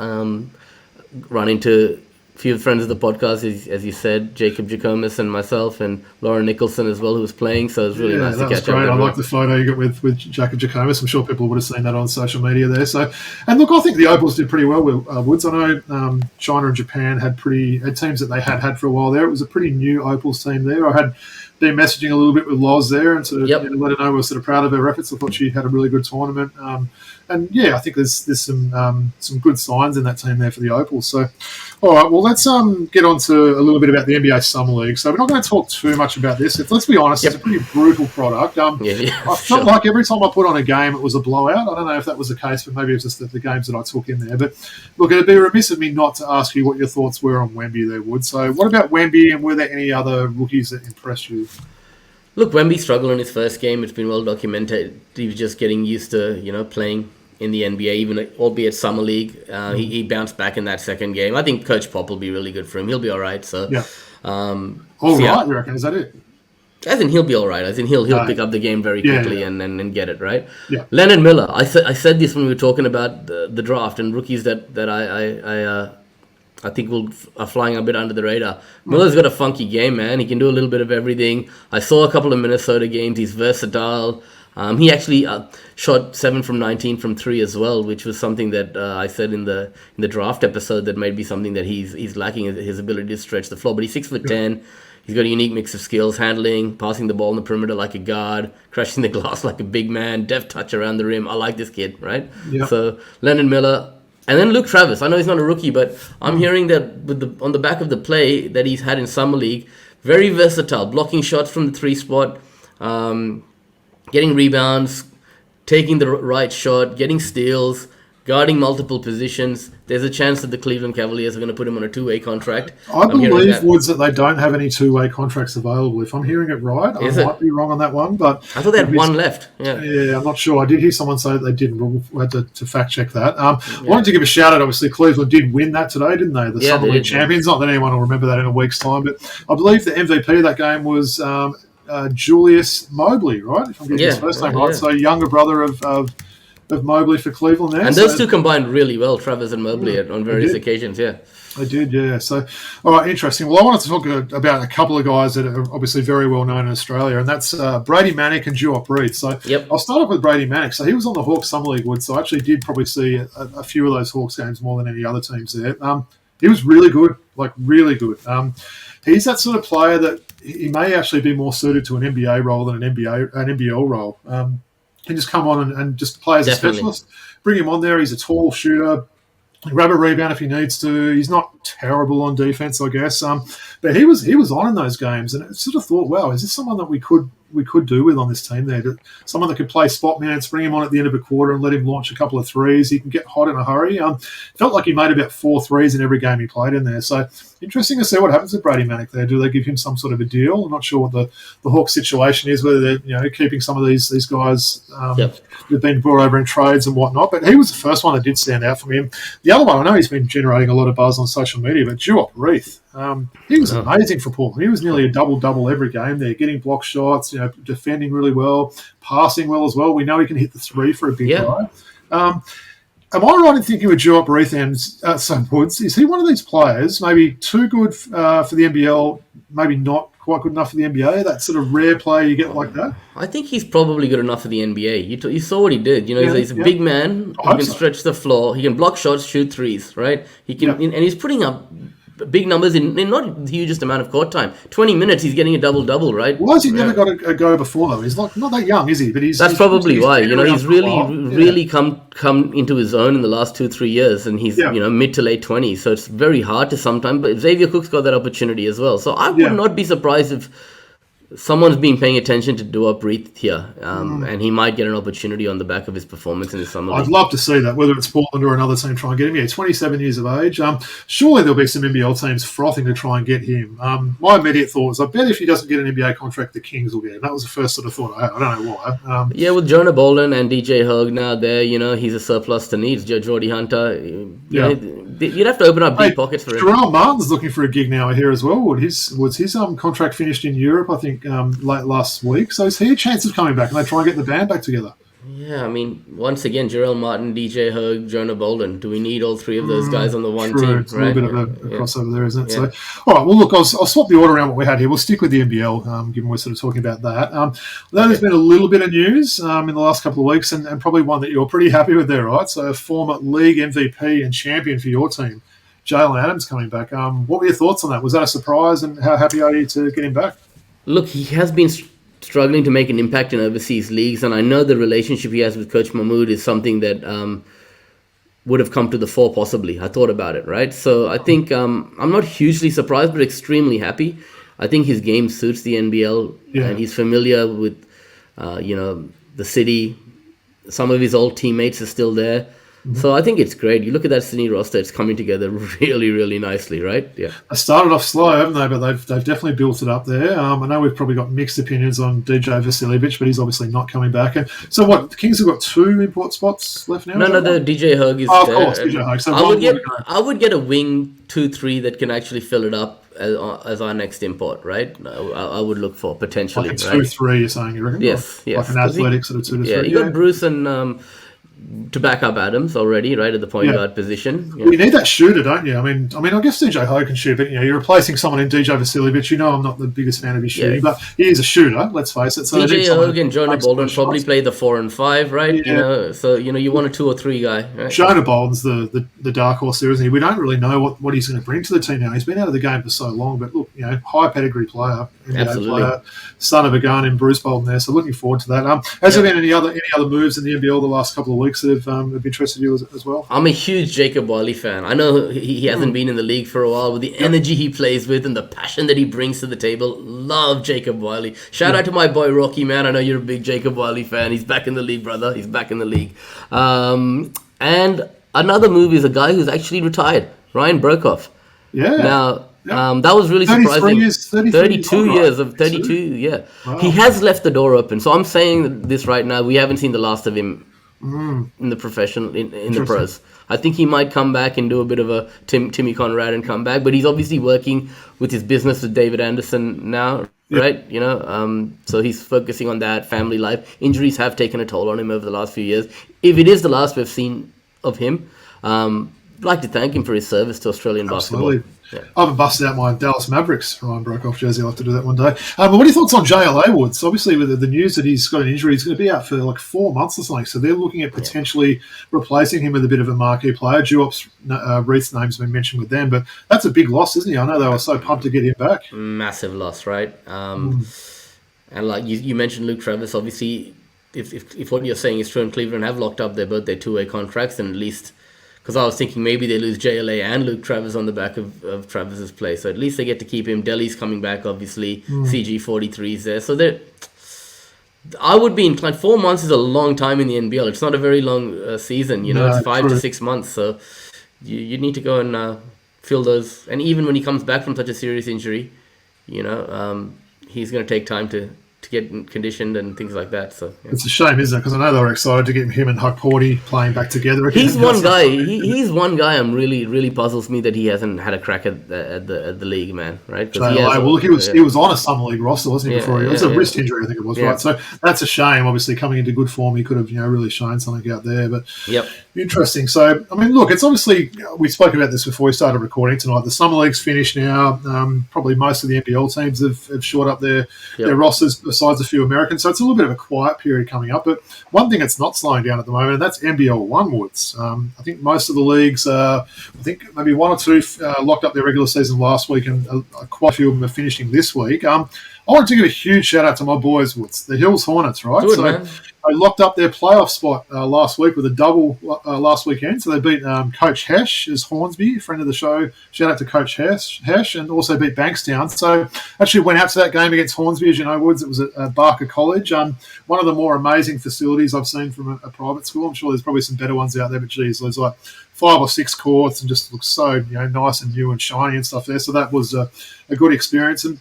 Run into a few friends of the podcast, as you said, Jacob Jacomas and myself, and Lauren Nicholson as well, who was playing. So it was really nice to catch up. I like the photo you got with Jacob Jacomas. I'm sure people would have seen that on social media there. So, and look, I think the Opals did pretty well with Woods. I know China and Japan had teams that they had for a while there. It was a pretty new Opals team there. I had been messaging a little bit with Loz there and sort of let her know we're sort of proud of her efforts. I thought she had a really good tournament. And yeah, I think there's some good signs in that team there for the Opals. So, all right, well, let's get on to a little bit about the NBA Summer League. So we're not going to talk too much about this. Let's be honest, it's a pretty brutal product. I felt like every time I put on a game, it was a blowout. I don't know if that was the case, but maybe it was just the games that I took in there. But look, it'd be remiss of me not to ask you what your thoughts were on Wemby there, Wood. So what about Wemby, and were there any other rookies that impressed you? Look, Wemby struggled in his first game. It's been well documented. He was just getting used to, playing in the NBA, even albeit summer league. He bounced back in that second game. I think Coach Pop will be really good for him. He'll be all right. So, yeah. Right, you reckon? Is that it? I think he'll be all right. I think he'll pick up the game very quickly and get it right. Yeah. Leonard Miller. I said this when we were talking about the draft and rookies that I think are flying a bit under the radar. Miller's got a funky game, man. He can do a little bit of everything. I saw a couple of Minnesota games. He's versatile. He actually shot 7 from 19 from 3 as well, which was something that I said in the draft episode that might be something that he's lacking, his ability to stretch the floor. But he's 6'10". He's got a unique mix of skills, handling, passing the ball in the perimeter like a guard, crashing the glass like a big man, deft touch around the rim. I like this kid, right? Yeah. So Leonard Miller. And then Luke Travis. I know he's not a rookie, but I'm hearing that on the back of the play that he's had in Summer League, very versatile, blocking shots from the 3 spot, getting rebounds, taking the right shot, getting steals, guarding multiple positions. There's a chance that the Cleveland Cavaliers are going to put him on a 2-way contract. I believe, Woods, that they don't have any 2-way contracts available. If I'm hearing it right, I might be wrong on that one. But I thought they had one left. Yeah, I'm not sure. I did hear someone say that they didn't. We'll have to fact check that. I wanted to give a shout out. Obviously, Cleveland did win that today, didn't they? The Summer League champions. Not that anyone will remember that in a week's time, but I believe the MVP of that game was Julius Mobley, right? If I'm getting his first name right. Yeah. So younger brother of Mobley for Cleveland there. And those two combined really well, Travis and Mobley, on various occasions, yeah. They did, yeah. So, all right, interesting. Well, I wanted to talk about a couple of guys that are obviously very well known in Australia, and that's Brady Manick and Duop Reed. So I'll start off with Brady Manick. So he was on the Hawks Summer League, so I actually did probably see a few of those Hawks games more than any other teams there. He was really good, like really good. He's that sort of player that he may actually be more suited to an NBA role than an NBL role. can just come on and just play as Definitely. a specialist. Bring him on there. He's a tall shooter. Grab a rebound if he needs to. He's not terrible on defense, I guess. But he was on in those games, and I sort of thought, wow, is this someone that we could do with on this team there? Someone that could play spot minutes, bring him on at the end of a quarter, and let him launch a couple of threes. He can get hot in a hurry. Felt like he made about 4 threes in every game he played in there. So interesting to see what happens with Brady Manick there. Do they give him some sort of a deal? I'm not sure what the Hawks situation is, whether they're keeping some of these guys who've been brought over in trades and whatnot. But he was the first one that did stand out for him. The other one, I know he's been generating a lot of buzz on social media, but Duop Reith, he was amazing for Portland. He was nearly a double-double every game there, getting block shots, defending really well, passing well as well. We know he can hit the three for a big guy. Am I right in thinking with Duop Reith and Woods, is he one of these players, maybe too good for the NBL, maybe not quite good enough for the NBA, that sort of rare player you get like that? I think he's probably good enough for the NBA. You saw what he did. He's a big man. He can stretch the floor. He can block shots, shoot threes, right? He can, and he's putting up big numbers in not the hugest amount of court time. 20 minutes, he's getting a double-double, right? Why has he never got a go before, though? He's not that young, is he? But that's probably why. He's really come into his own in the last 2-3 years, and he's mid to late 20s. So it's very hard to sometimes. But Xavier Cook's got that opportunity as well. So I would not be surprised if someone's been paying attention to Duop Reith here, and he might get an opportunity on the back of his performance in the summer league. I'd love to see that, whether it's Portland or another team try and get him. 27 years of age. Surely there'll be some NBL teams frothing to try and get him. My immediate thought was, I bet if he doesn't get an NBA contract, the Kings will get him. That was the first sort of thought I had. I don't know why. With Jonah Bolden and DJ Hogg now there, he's a surplus to needs. Jordy Hunter, you'd have to open up deep pockets for him. Jerome Martin's looking for a gig now here as well. Was his contract finished in Europe, I think, late last week? So is he a chance of coming back and they try and get the band back together? Yeah, once again, Jerome Martin, DJ Hogg, Jonah Bolden. Do we need all three of those guys on the one team? It's a little bit of a crossover there, isn't it? Yeah. So, all right, well, look, I'll swap the order around what we had here. We'll stick with the NBL, given we're sort of talking about that. There's been a little bit of news in the last couple of weeks, and probably one that you're pretty happy with there, right? So, former league MVP and champion for your team, Jalen Adams, coming back. What were your thoughts on that? Was that a surprise, and how happy are you to get him back? Look, he has been struggling to make an impact in overseas leagues, and I know the relationship he has with Coach Mahmoud is something that would have come to the fore possibly. I thought about it, right? So I think I'm not hugely surprised, but extremely happy. I think his game suits the NBL, and he's familiar with, the city. Some of his old teammates are still there. So I think it's great. You look at that Sydney roster; it's coming together really, really nicely, right? Yeah. They started off slow, haven't they? But they've definitely built it up there. I know we've probably got mixed opinions on DJ Vasiljevic, but he's obviously not coming back. And so what? The Kings have got 2 import spots left now. No, the DJ Hogg is there. Of course, DJ Hogg. So I would get a wing 2-3 that can actually fill it up as our next import, right? I would look for potentially like a 2-3. You're saying, you reckon? Yes. Like an athletic sort of 2-3. Yeah, you got Bruce and. To back up Adams already, right, at the point guard position. Yeah. You need that shooter, don't you? I mean, I guess DJ Hogg can shoot, but you're replacing someone in DJ Vasiljevic. I'm not the biggest fan of his shooting, but he is a shooter. Let's face it. So DJ Hogg and Jonah Bolden probably play the 4 and 5, right? Yeah. So you want a 2 or 3 guy. Right? Jonah Bolden's the dark horse there, isn't he? We don't really know what he's going to bring to the team now. He's been out of the game for so long, but look, high pedigree player, absolutely, player, son of a gun in Bruce Bolden there. So looking forward to that. Has there been any other moves in the NBL the last couple of weeks that have interested you as well? I'm a huge Jacob Wiley fan. I know he hasn't been in the league for a while, but the energy he plays with and the passion that he brings to the table, love Jacob Wiley. Shout out to my boy Rocky, man. I know you're a big Jacob Wiley fan. He's back in the league, brother. He's back in the league. And another move is a guy who's actually retired, Ryan Brokoff. Yeah. Now, that was really surprising. 32 years of 32, yeah. Wow. He has left the door open. So I'm saying this right now. We haven't seen the last of him in the professional, in the pros. I think he might come back and do a bit of a Timmy Conrad and come back, but he's obviously working with his business with David Anderson now, right? So he's focusing on that family life. Injuries have taken a toll on him over the last few years. If it is the last we've seen of him, I'd like to thank him for his service to Australian basketball. Yeah. I haven't busted out my Dallas Mavericks Ryan Brokoff jersey. I'll have to do that one day. But what are your thoughts on JLA Woods? Obviously, with the news that he's got an injury, he's going to be out for like 4 months or something. So they're looking at potentially replacing him with a bit of a marquee player. Duop's Reith's name's been mentioned with them, but that's a big loss, isn't he? I know they were so pumped to get him back. Massive loss, right? And like you mentioned, Luke Travis, obviously if what you're saying is true and Cleveland have locked up their birthday two-way contracts, then at least, because I was thinking maybe they lose JLA and Luke Travis on the back of Travis's play, so at least they get to keep him. Delhi's coming back, obviously. CG43's there, so I would be inclined. 4 months is a long time in the NBL. It's not a very long season, it's 5 to 6 months, so you need to go and fill those. And even when he comes back from such a serious injury, he's going to take time to get conditioned and things like that. So it's a shame, isn't it? Because I know they were excited to get him and Huck Porty playing back together again. He's one guy. He's one guy. I'm really puzzles me that he hasn't had a crack at the league, man. Right? He was on a summer league roster, wasn't he? Before it was a wrist injury, I think it was, right? So that's a shame. Obviously, coming into good form, he could have really shown something out there. But interesting. So I mean, look, it's obviously we spoke about this before we started recording tonight. The summer league's finished now. Probably most of the NBL teams have shored up their rosters, besides a few Americans. So it's a little bit of a quiet period coming up. But one thing that's not slowing down at the moment, and that's NBL1 Woods. I think most of the leagues, I think maybe one or two locked up their regular season last week, and quite a few of them are finishing this week. I wanted to give a huge shout out to my boys, Woods, the Hills Hornets, right? Good, man. They locked up their playoff spot last week with a double last weekend. So they beat Coach Hesh as Hornsby, friend of the show. Shout out to Coach Hesh, and also beat Bankstown. So actually went out to that game against Hornsby, as you know, Woods. It was at Barker College. One of the more amazing facilities I've seen from a private school. I'm sure there's probably some better ones out there, but geez, there's like 5 or 6 courts and just looks so nice and new and shiny and stuff there. So that was a good experience. And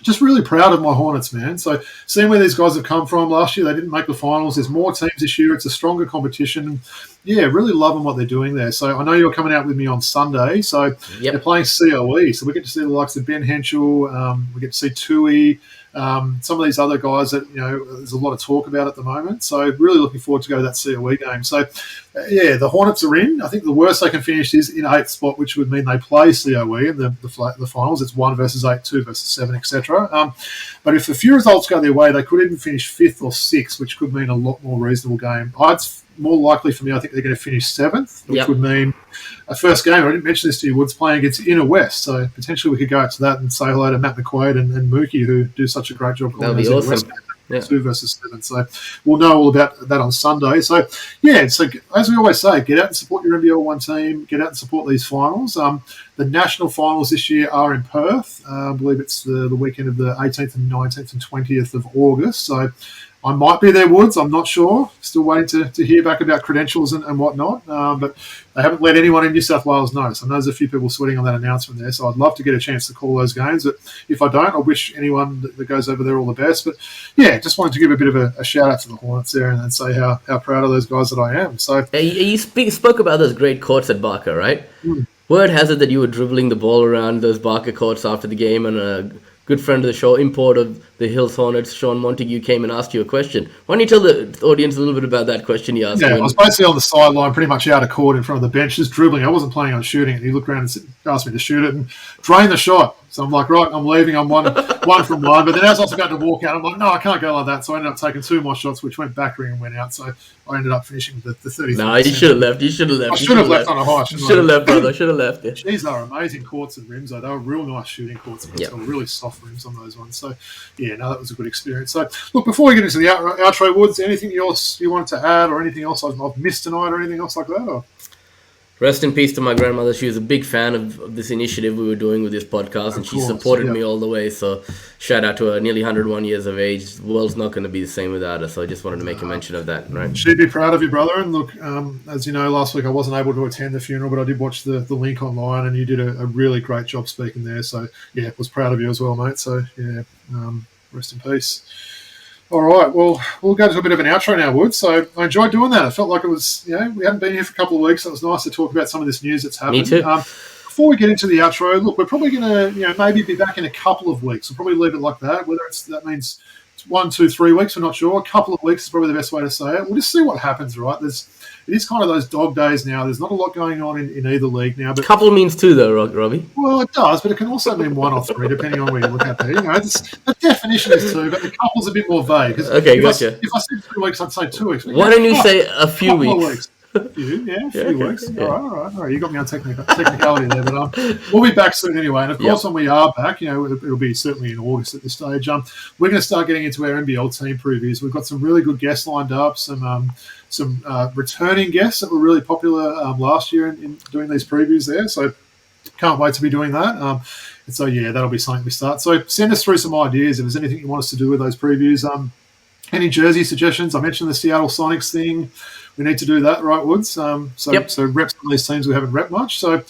just really proud of my Hornets, man. So seeing where these guys have come from last year, they didn't make the finals. There's more teams this year. It's a stronger competition. Yeah, really loving what they're doing there. So I know you're coming out with me on Sunday. So they're playing COE. So we get to see the likes of Ben Henschel. We get to see Tui. Some of these other guys that, there's a lot of talk about at the moment. So really looking forward to go to that COE game. So, the Hornets are in. I think the worst they can finish is in 8th spot, which would mean they play COE in the finals. It's 1 versus 8, 2 versus 7, etc. But if a few results go their way, they could even finish 5th or 6th, which could mean a lot more reasonable game. It's more likely for me, I think they're going to finish 7th, which would mean a first game. I didn't mention this to you, Woods, playing against Inner West. So potentially we could go out to that and say hello to Matt McQuaid and Mookie, who do such a great job. That would be awesome. 2 versus 7. So we'll know all about that on Sunday. So, so as we always say, get out and support your NBL1 team. Get out and support these finals. The national finals this year are in Perth. I believe it's the weekend of the 18th and 19th and 20th of August. So I might be there, Woods. I'm not sure. Still waiting to hear back about credentials and whatnot. But they haven't let anyone in New South Wales know. So I know there's a few people sweating on that announcement there. So I'd love to get a chance to call those games. But if I don't, I wish anyone that goes over there all the best. But just wanted to give a bit of a shout out to the Hornets there and say how proud of those guys that I am. So you spoke about those great courts at Barker, right? Word has it that you were dribbling the ball around those Barker courts after the game, and a good friend of the show, import of the Hills Hornets, Sean Montague, came and asked you a question. Why don't you tell the audience a little bit about that question he asked? I was basically on the sideline, pretty much out of court in front of the bench, just dribbling. I wasn't planning on shooting it. He looked around and asked me to shoot it and drain the shot. So I'm like, right, I'm leaving. I'm one from one. But then as I was about to walk out, I'm like, no, I can't go like that. So I ended up taking 2 more shots, which went back ring and went out. So I ended up finishing the 30. No, you should have left. I should have left on a high. Should have left, brother. Should have left. Yeah. Jeez, they were amazing courts and rims, though. They were real nice shooting courts. They were really soft rims on those ones. So, that was a good experience. So, look, before we get into the outro, Woods, anything else you wanted to add or anything else I've missed tonight or anything else like that? Or? Rest in peace to my grandmother. She was a big fan of this initiative we were doing with this podcast, and she supported me all the way. So shout out to her, nearly 101 years of age. The world's not going to be the same without her, so I just wanted to make a mention of that. Right? She'd be proud of you, brother. And look, as you know, last week I wasn't able to attend the funeral, but I did watch the link online, and you did a really great job speaking there. So, was proud of you as well, mate. So, rest in peace. All right, well, we'll go to a bit of an outro now, Wood. So I enjoyed doing that. I felt like it was, we hadn't been here for a couple of weeks. So it was nice to talk about some of this news that's happened. Me too. Before we get into the outro, look, we're probably going to, maybe be back in a couple of weeks. We'll probably leave it like that. Whether that means 1, 2, 3 weeks, we're not sure. A couple of weeks is probably the best way to say it. We'll just see what happens, right? It is kind of those dog days now. There's not a lot going on in either league now. But couple means 2, though, Robbie. Well, it does, but it can also mean 1 or 3, depending on where you look at there. The definition is 2, but the couple's a bit more vague. Okay, gotcha. If I said 2 weeks, I'd say 2 weeks. Why don't you say a few weeks? A Yeah, few okay, weeks. yeah. All right. You got me on technicality there, but we'll be back soon anyway. And of course, when we are back, it'll be certainly in August at this stage. We're going to start getting into our NBL team previews. We've got some really good guests lined up, some returning guests that were really popular last year in doing these previews there. So can't wait to be doing that. And so, that'll be something we start. So send us through some ideas if there's anything you want us to do with those previews. Any jersey suggestions? I mentioned the Seattle Sonics thing. We need to do that, right, Woods? So rep some of these teams we haven't rep much. So,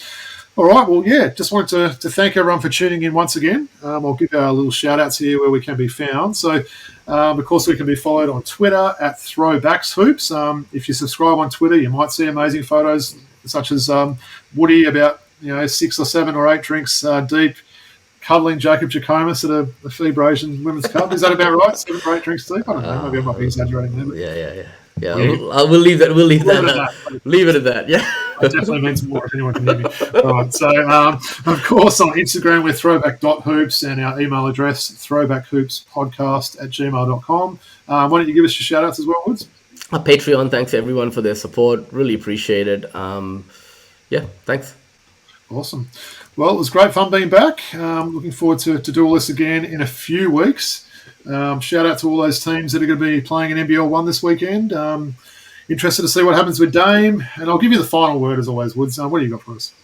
all right. Well, just wanted to thank everyone for tuning in once again. I'll give our little shout-outs here where we can be found. So, of course, we can be followed on Twitter at Throwback Hoops. If you subscribe on Twitter, you might see amazing photos such as Woody about 6 or 7 or 8 drinks deep, cuddling Jacob Jackomas at the FIBA Asian Women's Cup. Is that about right? 7 or 8 drinks deep? I don't know. Maybe I might be exaggerating there. Yeah. We'll leave that. Leave it at that. Yeah. I definitely means more if anyone can hear me. All right. So, of course, on Instagram, we're throwback.hoops and our email address, throwbackhoopspodcast@gmail.com. Why don't you give us your shout-outs as well, Woods? Patreon, thanks everyone for their support. Really appreciate it. Thanks. Awesome. Well, it was great fun being back. Looking forward to do all this again in a few weeks. Shout out to all those teams that are going to be playing in NBL1 this weekend. Interested to see what happens with Dame. And I'll give you the final word as always, Woods. What do you got for us?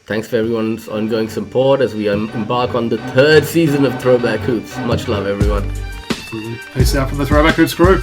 Thanks for everyone's ongoing support as we embark on the 3rd season of Throwback Hoops. Much love, everyone. Peace out from the Throwback Hoops crew.